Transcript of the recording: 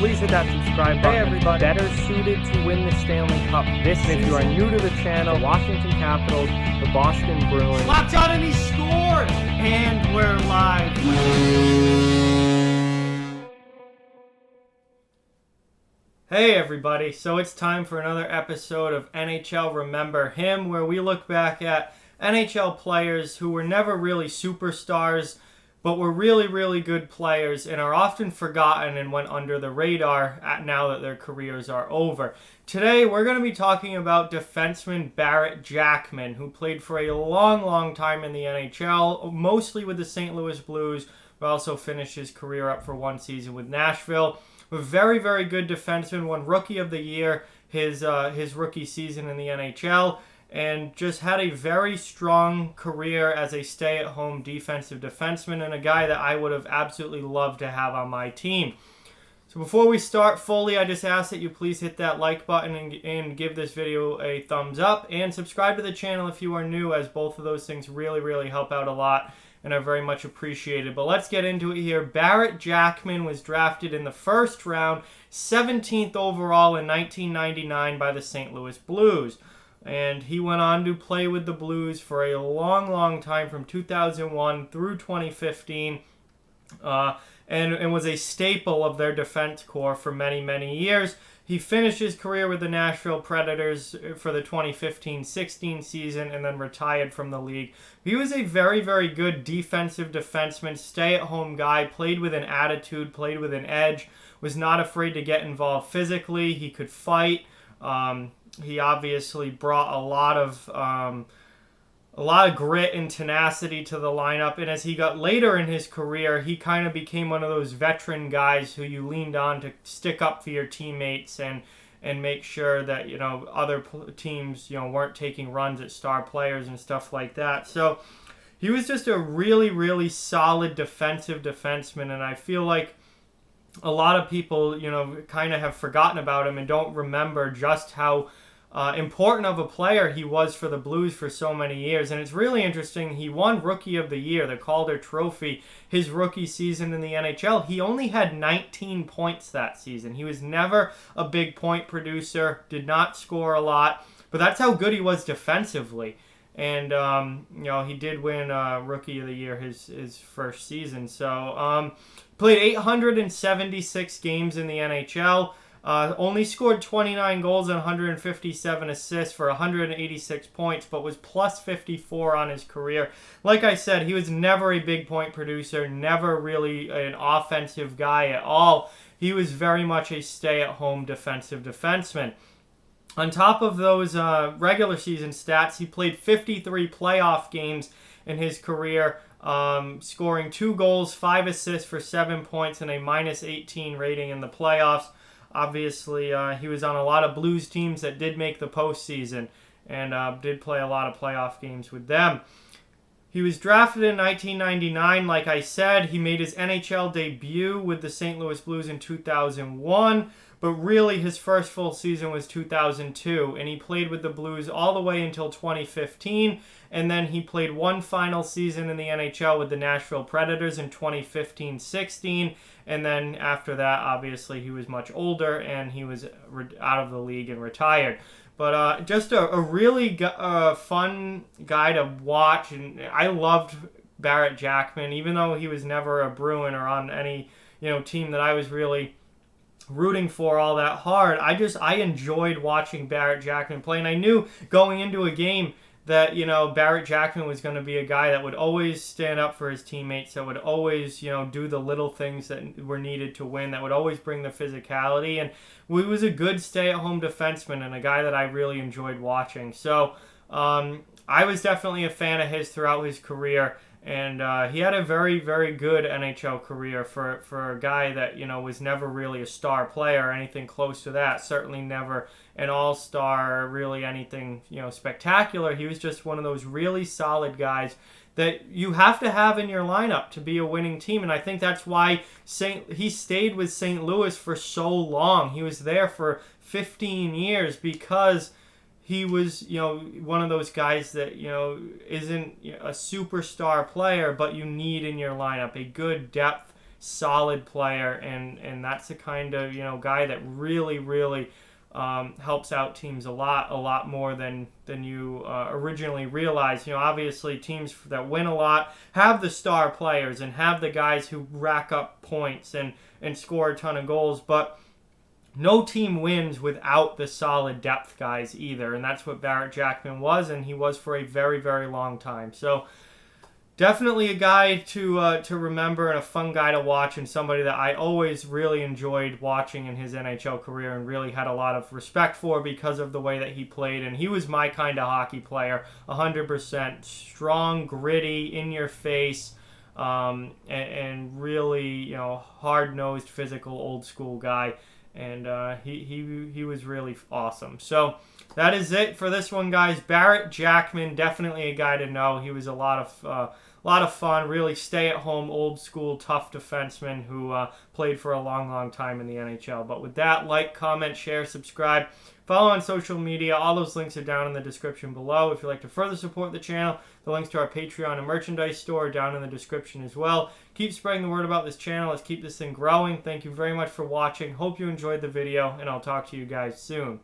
please hit that subscribe button. Hey everybody. Better suited to win the Stanley Cup this season. If you are new to the channel, Washington Capitals, the Boston Bruins. Locked on and he scored! And we're live. Hey everybody, so it's time for another episode of NHL Remember Him, where we look back at NHL players who were never really superstars, but were really, really good players and are often forgotten and went under the radar now that their careers are over. Today, we're going to be talking about defenseman Barret Jackman, who played for a long, long time in the NHL, mostly with the St. Louis Blues, but also finished his career up for one season with Nashville. A very, very good defenseman, won Rookie of the Year his rookie season in the NHL, and just had a very strong career as a stay-at-home defensive defenseman and a guy that I would have absolutely loved to have on my team. So before we start fully, I just ask that you please hit that like button and give this video a thumbs up, and subscribe to the channel if you are new, as both of those things really, really help out a lot and are very much appreciated. But let's get into it here. Barret Jackman was drafted in the first round, 17th overall in 1999 by the St. Louis Blues. And he went on to play with the Blues for a long, long time, from 2001 through 2015, and was a staple of their defense corps for many, many years. He finished his career with the Nashville Predators for the 2015-16 season and then retired from the league. He was a very, very good defensive defenseman, stay-at-home guy, played with an attitude, played with an edge, was not afraid to get involved physically. He could fight. He obviously brought a lot of grit and tenacity to the lineup, and as he got later in his career, he kind of became one of those veteran guys who you leaned on to stick up for your teammates and make sure that, you know, other teams, you know, weren't taking runs at star players and stuff like that. So he was just a really, really solid defensive defenseman, and I feel like a lot of people, you know, kind of have forgotten about him and don't remember just how important of a player he was for the Blues for so many years. And it's really interesting. He won Rookie of the Year, the Calder Trophy, his rookie season in the NHL. He only had 19 points that season. He was never a big point producer, did not score a lot, but that's how good he was defensively. And, you know, he did win Rookie of the Year his first season. So, played 876 games in the NHL. Only scored 29 goals and 157 assists for 186 points, but was plus 54 on his career. Like I said, he was never a big point producer, never really an offensive guy at all. He was very much a stay-at-home defensive defenseman. On top of those regular season stats, he played 53 playoff games in his career, scoring 2 goals, 5 assists for 7 points, and a minus 18 rating in the playoffs. Obviously, he was on a lot of Blues teams that did make the postseason and did play a lot of playoff games with them. He was drafted in 1999, like I said. He made his NHL debut with the St. Louis Blues in 2001, but really his first full season was 2002, and he played with the Blues all the way until 2015, and then he played one final season in the NHL with the Nashville Predators in 2015-16, and then after that, obviously, he was much older, and he was out of the league and retired. But just a really fun guy to watch, and I loved Barret Jackman, even though he was never a Bruin or on any, you know, team that I was really rooting for all that hard. I enjoyed watching Barret Jackman play, and I knew going into a game that, you know, Barret Jackman was going to be a guy that would always stand up for his teammates, that would always, you know, do the little things that were needed to win, that would always bring the physicality, and he was a good stay-at-home defenseman and a guy that I really enjoyed watching. So I was definitely a fan of his throughout his career, and he had a very, very good NHL career for a guy that, you know, was never really a star player or anything close to that. Certainly never an all-star, really anything, you know, spectacular. He was just one of those really solid guys that you have to have in your lineup to be a winning team. And I think that's why he stayed with St. Louis for so long. He was there for 15 years because he was, you know, one of those guys that, you know, isn't a superstar player, but you need in your lineup a good depth solid player, and that's the kind of guy that really helps out teams a lot more than you originally realized. Obviously teams that win a lot have the star players and have the guys who rack up points and score a ton of goals, but no team wins without the solid depth guys either, and that's what Barret Jackman was, and he was for a very long time. So definitely a guy to remember and a fun guy to watch, and somebody that I always really enjoyed watching in his NHL career and really had a lot of respect for because of the way that he played. And he was my kind of hockey player, 100% strong, gritty, in your face, and really hard-nosed, physical, old school guy. And he was really awesome. So that is it for this one, guys. Barret Jackman, definitely a guy to know. He was a lot of fun, really stay-at-home, old-school, tough defenseman who played for a long time in the NHL. But with that, like, comment, share, subscribe, follow on social media. All those links are down in the description below. If you'd like to further support the channel, the links to our Patreon and merchandise store are down in the description as well. Keep spreading the word about this channel. Let's keep this thing growing. Thank you very much for watching. Hope you enjoyed the video, and I'll talk to you guys soon.